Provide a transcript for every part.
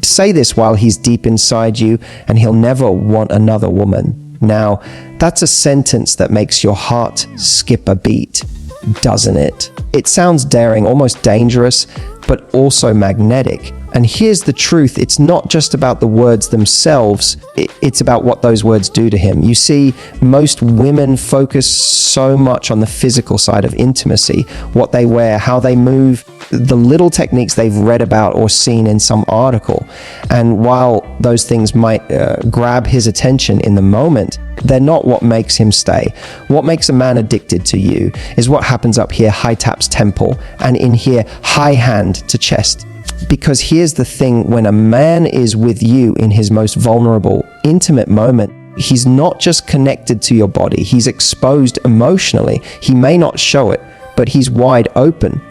Say this while he's deep inside you, and he'll never want another woman. Now, that's a sentence that makes your heart skip a beat, doesn't it? It sounds daring, almost dangerous, but also magnetic. And here's the truth, it's not just about the words themselves, it's about what those words do to him. You see, most women focus so much on the physical side of intimacy, what they wear, how they move, the little techniques they've read about or seen in some article. And while those things might grab his attention in the moment, they're not what makes him stay. What makes a man addicted to you is what happens up here, high taps temple, and in here, high hand to chest. Because here's the thing, when a man is with you in his most vulnerable, intimate moment, he's not just connected to your body, he's exposed emotionally. He may not show it, but he's wide open.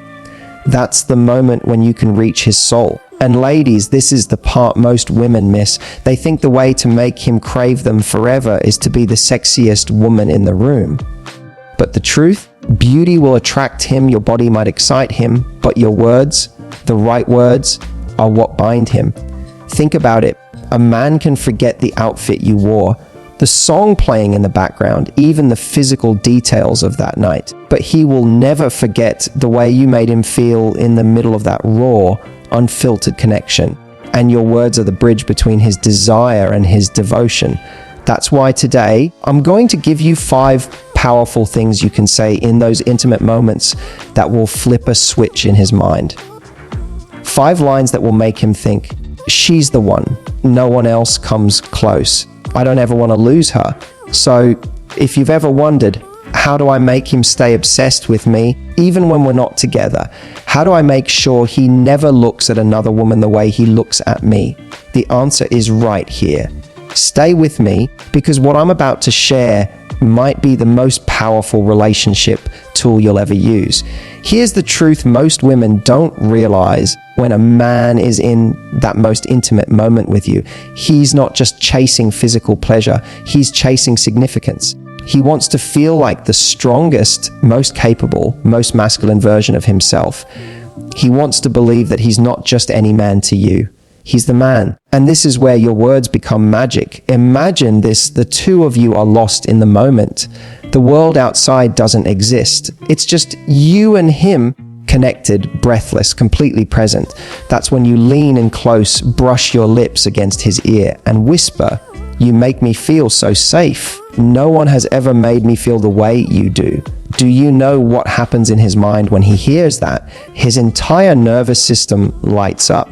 That's the moment when you can reach his soul. And ladies, this is the part most women miss. They think the way to make him crave them forever is to be the sexiest woman in the room. But the truth, beauty will attract him, your body might excite him, but your words, the right words, are what bind him. Think about it. A man can forget the outfit you wore, the song playing in the background, even the physical details of that night. But he will never forget the way you made him feel in the middle of that raw, unfiltered connection. And your words are the bridge between his desire and his devotion. That's why today, I'm going to give you 5 powerful things you can say in those intimate moments that will flip a switch in his mind. 5 lines that will make him think, she's the one. No one else comes close. I don't ever want to lose her. So if you've ever wondered, how do I make him stay obsessed with me, even when we're not together? How do I make sure he never looks at another woman the way he looks at me? The answer is right here. Stay with me, because what I'm about to share might be the most powerful relationship tool you'll ever use. Here's the truth most women don't realize when a man is in that most intimate moment with you. He's not just chasing physical pleasure, he's chasing significance. He wants to feel like the strongest, most capable, most masculine version of himself. He wants to believe that he's not just any man to you. He's the man. And this is where your words become magic. Imagine this, the two of you are lost in the moment. The world outside doesn't exist. It's just you and him, connected, breathless, completely present. That's when you lean in close, brush your lips against his ear and whisper, "You make me feel so safe. No one has ever made me feel the way you do." Do you know what happens in his mind when he hears that? His entire nervous system lights up.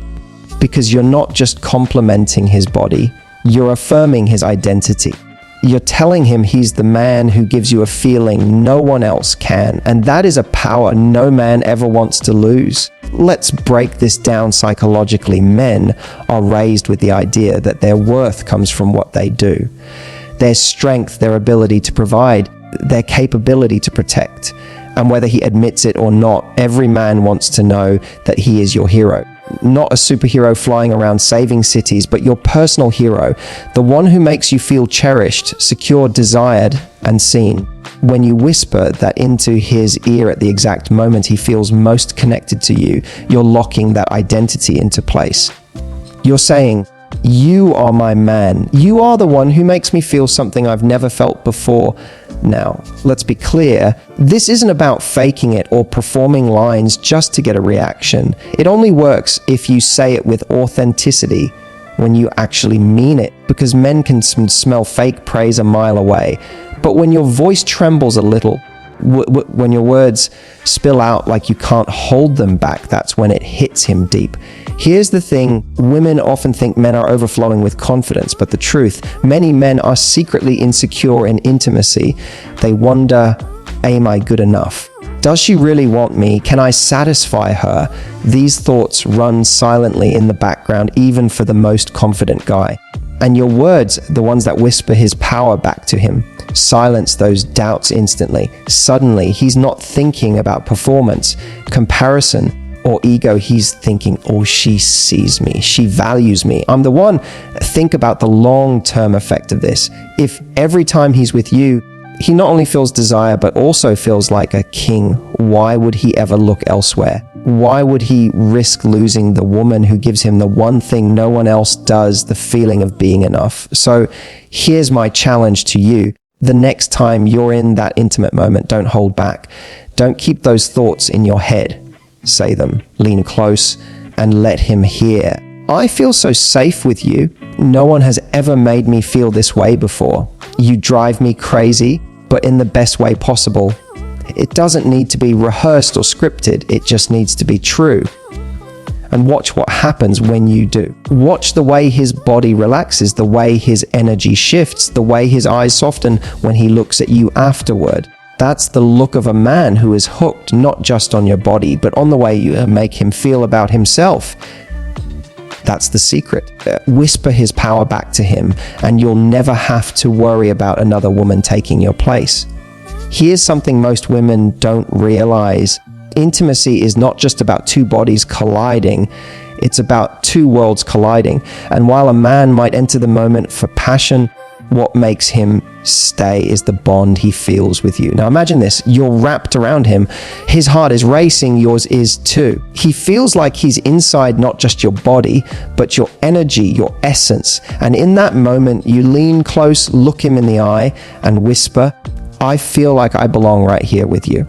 Because you're not just complimenting his body, you're affirming his identity. You're telling him he's the man who gives you a feeling no one else can, and that is a power no man ever wants to lose. Let's break this down psychologically. Men are raised with the idea that their worth comes from what they do. Their strength, their ability to provide, their capability to protect. And whether he admits it or not, every man wants to know that he is your hero. Not a superhero flying around saving cities, but your personal hero, the one who makes you feel cherished, secure, desired, and seen. When you whisper that into his ear at the exact moment he feels most connected to you, you're locking that identity into place. You're saying, "You are my man. You are the one who makes me feel something I've never felt before." Now, let's be clear, this isn't about faking it or performing lines just to get a reaction. It only works if you say it with authenticity, when you actually mean it, because men can smell fake praise a mile away. But when your voice trembles a little, when your words spill out like you can't hold them back, that's when it hits him deep. Here's the thing, women often think men are overflowing with confidence, but the truth, many men are secretly insecure in intimacy. They wonder, am I good enough? Does she really want me? Can I satisfy her? These thoughts run silently in the background, even for the most confident guy. And your words, the ones that whisper his power back to him, silence those doubts instantly. Suddenly, he's not thinking about performance, comparison, or ego. He's thinking, oh, she sees me, she values me, I'm the one. Think about the long-term effect of this. If every time he's with you, he not only feels desire, but also feels like a king, why would he ever look elsewhere? Why would he risk losing the woman who gives him the one thing no one else does, the feeling of being enough? So here's my challenge to you. The next time you're in that intimate moment, don't hold back. Don't keep those thoughts in your head. Say them, lean close, and let him hear. I feel so safe with you. No one has ever made me feel this way before. You drive me crazy, but in the best way possible. It doesn't need to be rehearsed or scripted. It just needs to be true. And watch what happens when you do. Watch the way his body relaxes, the way his energy shifts, the way his eyes soften when he looks at you afterward. That's the look of a man who is hooked not just on your body, but on the way you make him feel about himself. That's the secret. Whisper his power back to him, and you'll never have to worry about another woman taking your place. Here's something most women don't realize. Intimacy is not just about two bodies colliding, it's about two worlds colliding. And while a man might enter the moment for passion, what makes him stay is the bond he feels with you. Now imagine this, you're wrapped around him, his heart is racing, yours is too. He feels like he's inside not just your body, but your energy, your essence. And in that moment, you lean close, look him in the eye, and whisper, I feel like I belong right here with you.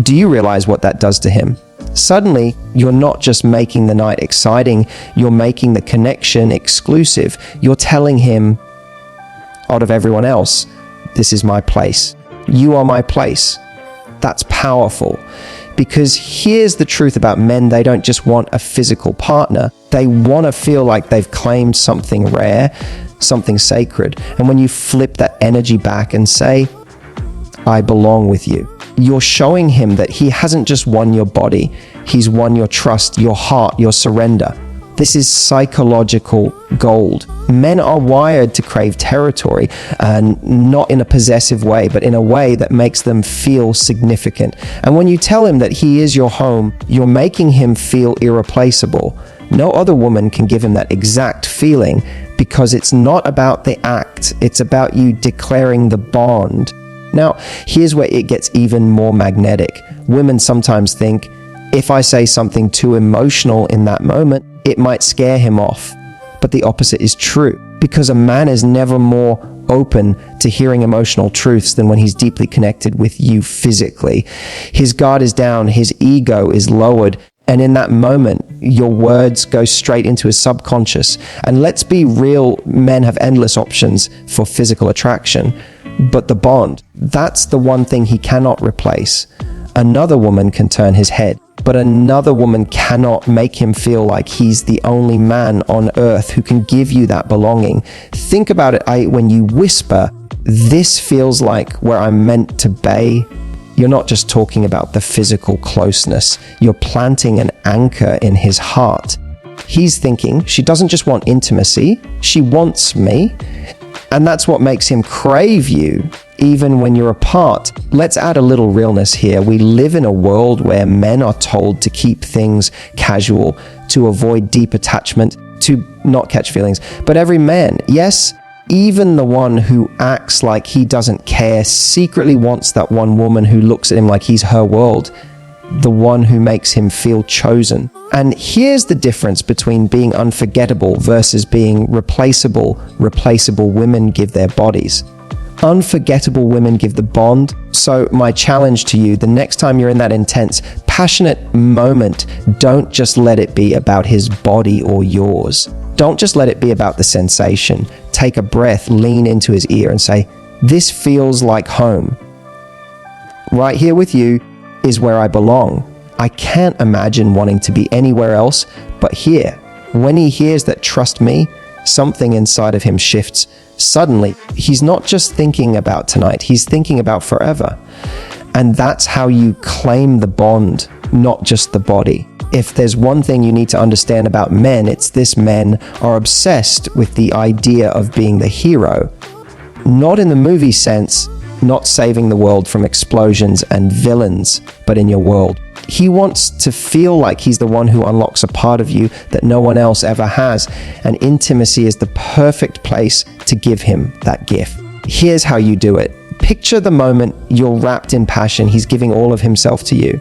Do you realize what that does to him? Suddenly, you're not just making the night exciting, you're making the connection exclusive. You're telling him, out of everyone else, this is my place. You are my place. That's powerful. Because here's the truth about men, they don't just want a physical partner. They want to feel like they've claimed something rare, something sacred. And when you flip that energy back and say, I belong with you, you're showing him that he hasn't just won your body, he's won your trust, your heart, your surrender. This is psychological gold. Men are wired to crave territory, and not in a possessive way, but in a way that makes them feel significant. And when you tell him that he is your home, you're making him feel irreplaceable. No other woman can give him that exact feeling, because it's not about the act, it's about you declaring the bond. Now, here's where it gets even more magnetic. Women sometimes think, if I say something too emotional in that moment, it might scare him off. But the opposite is true, because a man is never more open to hearing emotional truths than when he's deeply connected with you physically. His guard is down, his ego is lowered, and in that moment, your words go straight into his subconscious. And let's be real, men have endless options for physical attraction, but the bond, that's the one thing he cannot replace. Another woman can turn his head, but another woman cannot make him feel like he's the only man on earth who can give you that belonging. Think about it, when you whisper, this feels like where I'm meant to be. You're not just talking about the physical closeness, you're planting an anchor in his heart. He's thinking, she doesn't just want intimacy, she wants me. And that's what makes him crave you, even when you're apart. Let's add a little realness here. We live in a world where men are told to keep things casual, to avoid deep attachment, to not catch feelings. But every man, yes, even the one who acts like he doesn't care, secretly wants that one woman who looks at him like he's her world, the one who makes him feel chosen. And here's the difference between being unforgettable versus being replaceable. Replaceable women give their bodies. Unforgettable women give the bond. So my challenge to you, the next time you're in that intense, passionate moment, don't just let it be about his body or yours. Don't just let it be about the sensation. Take a breath, lean into his ear and say, this feels like home. Right here with you is where I belong. I can't imagine wanting to be anywhere else but here. When he hears that, trust me, something inside of him shifts. Suddenly, he's not just thinking about tonight, he's thinking about forever. And that's how you claim the bond, not just the body. If there's one thing you need to understand about men, it's this: men are obsessed with the idea of being the hero. Not in the movie sense, not saving the world from explosions and villains, but in your world. He wants to feel like he's the one who unlocks a part of you that no one else ever has, and intimacy is the perfect place to give him that gift. Here's how you do it. Picture the moment you're wrapped in passion. He's giving all of himself to you.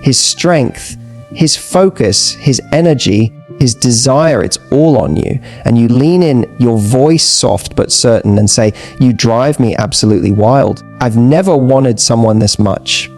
His strength his focus, his energy, his desire, it's all on you. And you lean in, your voice soft but certain, and say, "You drive me absolutely wild. I've never wanted someone this much."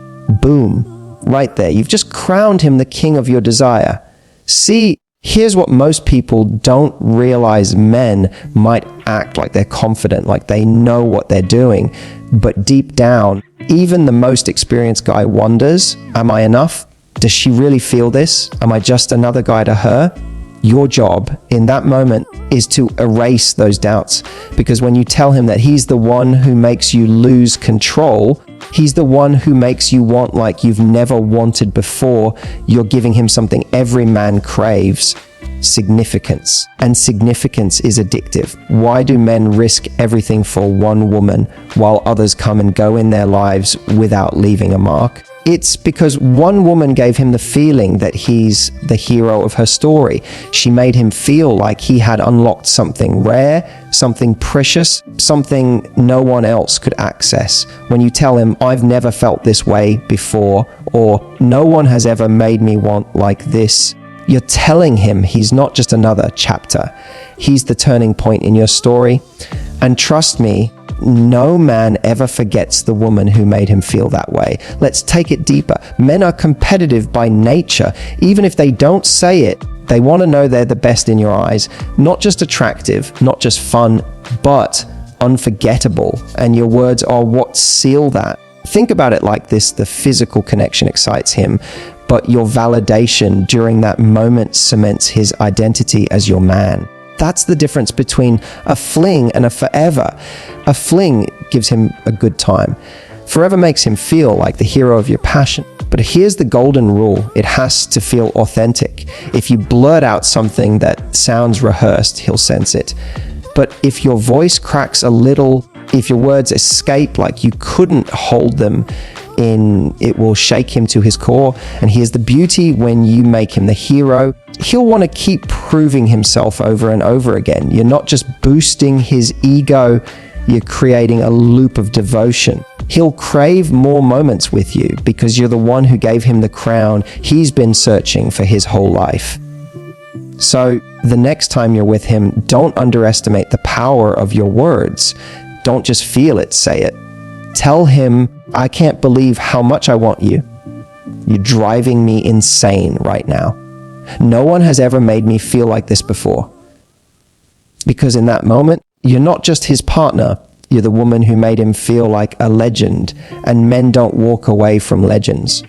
Boom. Right there. You've just crowned him the king of your desire. See, here's what most people don't realize. Men might act like they're confident, like they know what they're doing. But deep down, even the most experienced guy wonders, am I enough? Does she really feel this? Am I just another guy to her? Your job in that moment is to erase those doubts. Because when you tell him that he's the one who makes you lose control, he's the one who makes you want like you've never wanted before, you're giving him something every man craves: significance. And significance is addictive. Why do men risk everything for one woman while others come and go in their lives without leaving a mark? It's because one woman gave him the feeling that he's the hero of her story. She made him feel like he had unlocked something rare, something precious, something no one else could access. When you tell him, "I've never felt this way before," or "No one has ever made me want like this," you're telling him he's not just another chapter. He's the turning point in your story. And trust me, no man ever forgets the woman who made him feel that way. Let's take it deeper. Men are competitive by nature. Even if they don't say it, they want to know they're the best in your eyes. Not just attractive, not just fun, but unforgettable. And your words are what seal that. Think about it like this: the physical connection excites him, but your validation during that moment cements his identity as your man. That's the difference between a fling and a forever. A fling gives him a good time. Forever makes him feel like the hero of your passion. But here's the golden rule: it has to feel authentic. If you blurt out something that sounds rehearsed, he'll sense it. But if your voice cracks a little, if your words escape like you couldn't hold them in, it will shake him to his core. And here's the beauty: when you make him the hero, he'll want to keep proving himself over and over again. You're not just boosting his ego, you're creating a loop of devotion. He'll crave more moments with you because you're the one who gave him the crown he's been searching for his whole life. So the next time you're with him, don't underestimate the power of your words. Don't just feel it, say it. Tell him, "I can't believe how much I want you. You're driving me insane right now. No one has ever made me feel like this before." Because in that moment, you're not just his partner, you're the woman who made him feel like a legend, and men don't walk away from legends.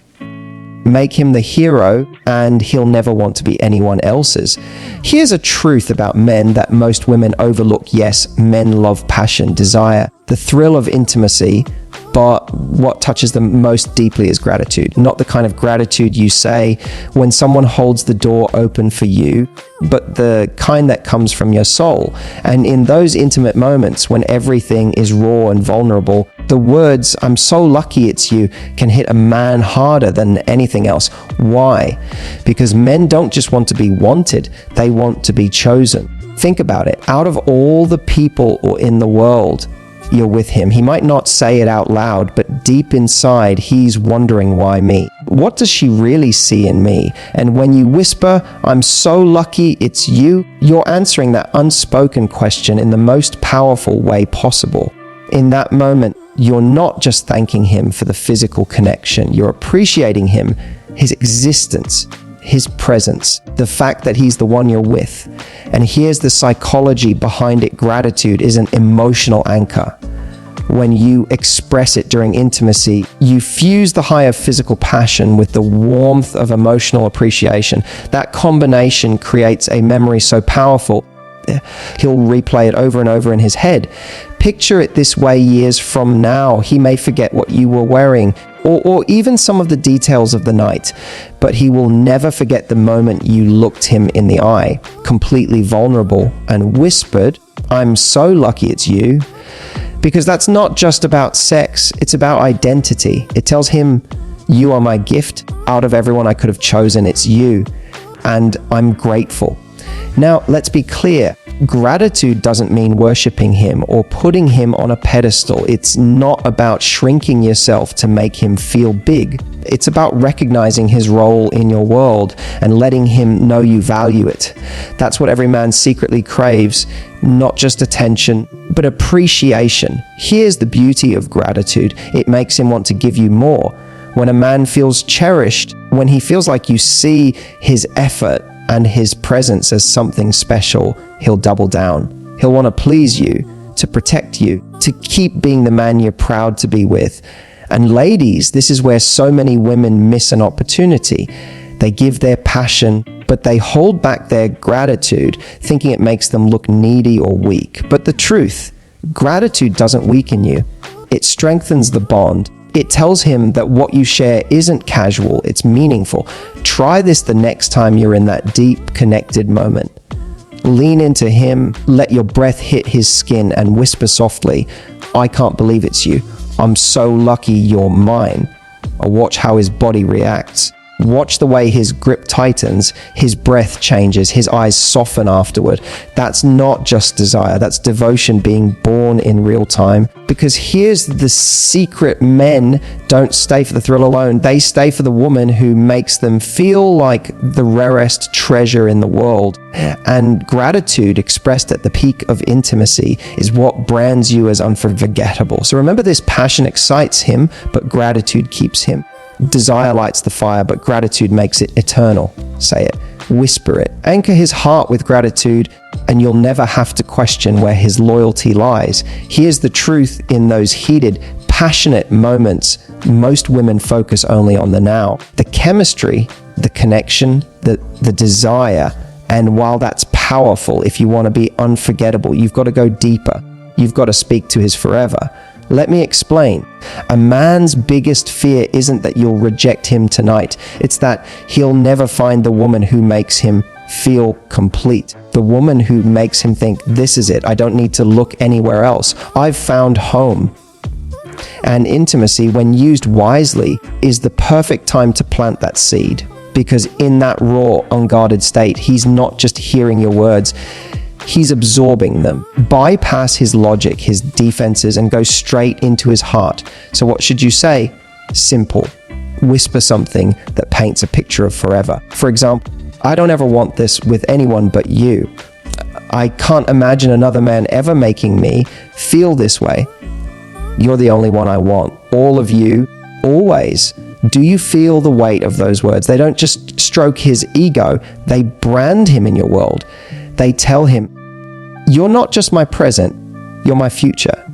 Make him the hero, and he'll never want to be anyone else's. Here's a truth about men that most women overlook. Yes, men love passion, desire, the thrill of intimacy, but what touches them most deeply is gratitude. Not the kind of gratitude you say when someone holds the door open for you, but the kind that comes from your soul. And in those intimate moments when everything is raw and vulnerable, the words, "I'm so lucky it's you," can hit a man harder than anything else. Why? Because men don't just want to be wanted, they want to be chosen. Think about it. Out of all the people in the world, you're with him. He might not say it out loud, but deep inside, he's wondering, why me? What does she really see in me? And when you whisper, "I'm so lucky it's you," you're answering that unspoken question in the most powerful way possible. In that moment, you're not just thanking him for the physical connection, you're appreciating him, his existence, his presence, the fact that he's the one you're with. And here's the psychology behind it. Gratitude is an emotional anchor. When you express it during intimacy, you fuse the high of physical passion with the warmth of emotional appreciation. That combination creates a memory so powerful, he'll replay it over and over in his head. Picture it this way: years from now, he may forget what you were wearing, or even some of the details of the night, but he will never forget the moment you looked him in the eye, completely vulnerable, and whispered, "I'm so lucky it's you." Because that's not just about sex, it's about identity. It tells him, "You are my gift. Out of everyone I could have chosen, it's you. And I'm grateful." Now, let's be clear. Gratitude doesn't mean worshipping him or putting him on a pedestal. It's not about shrinking yourself to make him feel big. It's about recognizing his role in your world and letting him know you value it. That's what every man secretly craves, not just attention, but appreciation. Here's the beauty of gratitude. It makes him want to give you more. When a man feels cherished, when he feels like you see his effort and his presence as something special, he'll double down. He'll want to please you, to protect you, to keep being the man you're proud to be with. And ladies, this is where so many women miss an opportunity. They give their passion, but they hold back their gratitude, thinking it makes them look needy or weak. But the truth, gratitude doesn't weaken you. It strengthens the bond. It tells him that what you share isn't casual, it's meaningful. Try this the next time you're in that deep, connected moment. Lean into him, let your breath hit his skin, and whisper softly, "I can't believe it's you. I'm so lucky you're mine." Or watch how his body reacts. Watch the way his grip tightens, his breath changes, his eyes soften afterward. That's not just desire, that's devotion being born in real time. Because here's the secret: men don't stay for the thrill alone. They stay for the woman who makes them feel like the rarest treasure in the world. And gratitude expressed at the peak of intimacy is what brands you as unforgettable. So remember, this passion excites him, but gratitude keeps him. Desire lights the fire, but gratitude makes it eternal. Say it, whisper it, anchor his heart with gratitude, and you'll never have to question where his loyalty lies. Here's the truth: in those heated, passionate moments, most women focus only on the now. The chemistry, the connection, the desire. And while that's powerful, if you want to be unforgettable, you've got to go deeper. You've got to speak to his forever. Let me explain. A man's biggest fear isn't that you'll reject him tonight. It's that he'll never find the woman who makes him feel complete. The woman who makes him think, this is it. I don't need to look anywhere else. I've found home. And intimacy, when used wisely, is the perfect time to plant that seed. Because in that raw, unguarded state, he's not just hearing your words, he's absorbing them. Bypass his logic, his defenses, and go straight into his heart. So what should you say? Simple. Whisper something that paints a picture of forever. For example, I don't ever want this with anyone but you. I can't imagine another man ever making me feel this way. You're the only one I want. All of you, always. Do you feel the weight of those words? They don't just stroke his ego, they brand him in your world. They tell him, you're not just my present, you're my future.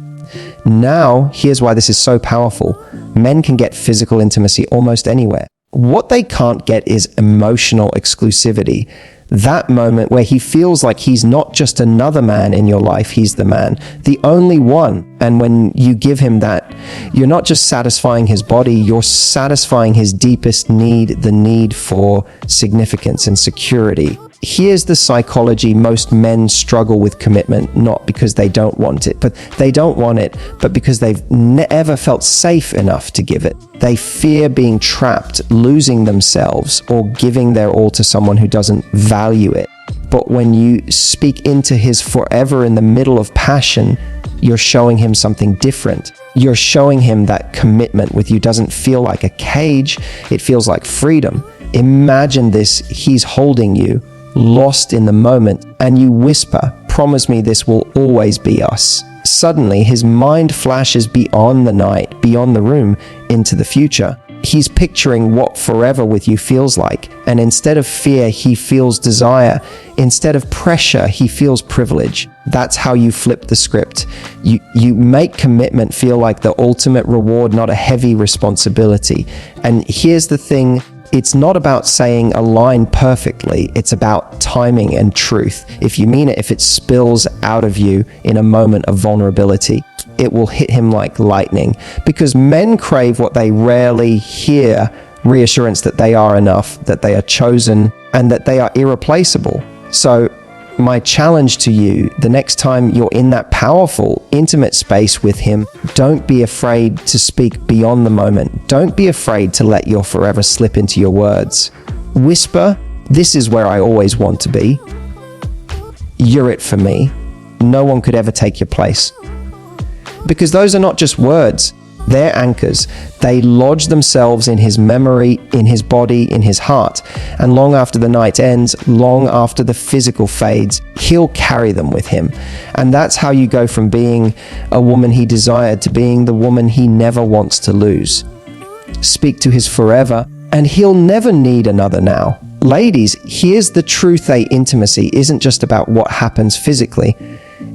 Now, here's why this is so powerful. Men can get physical intimacy almost anywhere. What they can't get is emotional exclusivity. That moment where he feels like he's not just another man in your life, he's the man, the only one. And when you give him that, you're not just satisfying his body, you're satisfying his deepest need, the need for significance and security. Here's the psychology: most men struggle with commitment, not because they don't want it, but because they've never felt safe enough to give it. They fear being trapped, losing themselves, or giving their all to someone who doesn't value it. But when you speak into his forever in the middle of passion, you're showing him something different. You're showing him that commitment with you doesn't feel like a cage, it feels like freedom. Imagine this: he's holding you, lost in the moment, and you whisper, "Promise me this will always be us." Suddenly, his mind flashes beyond the night, beyond the room, into the future. He's picturing what forever with you feels like, and instead of fear, he feels desire. Instead of pressure, he feels privilege. That's how you flip the script. You make commitment feel like the ultimate reward, not a heavy responsibility. And here's the thing: it's not about saying a line perfectly, it's about timing and truth. If you mean it, if it spills out of you in a moment of vulnerability, it will hit him like lightning. Because men crave what they rarely hear: reassurance that they are enough, that they are chosen, and that they are irreplaceable. So my challenge to you, the next time you're in that powerful, intimate space with him, don't be afraid to speak beyond the moment. Don't be afraid to let your forever slip into your words. Whisper, "This is where I always want to be." "You're it for me. No one could ever take your place." Because those are not just words, they're anchors. They lodge themselves in his memory, in his body, in his heart. And long after the night ends, long after the physical fades, he'll carry them with him. And that's how you go from being a woman he desired to being the woman he never wants to lose. Speak to his forever, and he'll never need another now. Ladies, here's the truth: intimacy isn't just about what happens physically.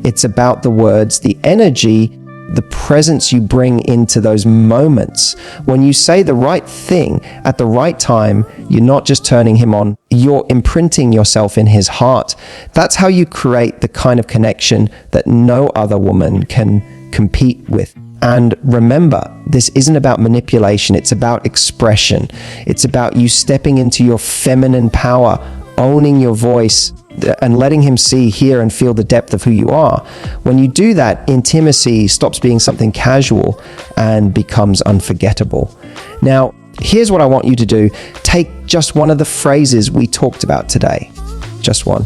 It's about the words, the energy, the presence you bring into those moments. When you say the right thing at the right time, you're not just turning him on, you're imprinting yourself in his heart. That's how you create the kind of connection that no other woman can compete with. And remember, this isn't about manipulation, it's about expression. It's about you stepping into your feminine power, owning your voice, and letting him see, hear, and feel the depth of who you are. When you do that, intimacy stops being something casual and becomes unforgettable. Now, here's what I want you to do. Take just one of the phrases we talked about today. Just one.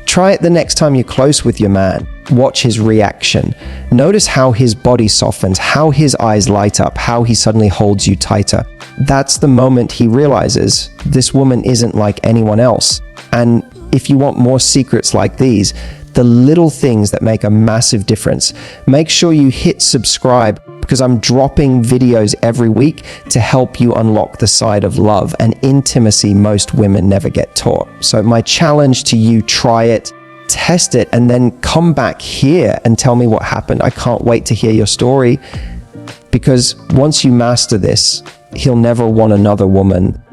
Try it the next time you're close with your man. Watch his reaction. Notice how his body softens, how his eyes light up, how he suddenly holds you tighter. That's the moment he realizes this woman isn't like anyone else. And if you want more secrets like these, the little things that make a massive difference, make sure you hit subscribe, because I'm dropping videos every week to help you unlock the side of love and intimacy most women never get taught. So my challenge to you, try it, test it, and then come back here and tell me what happened. I can't wait to hear your story, because once you master this, he'll never want another woman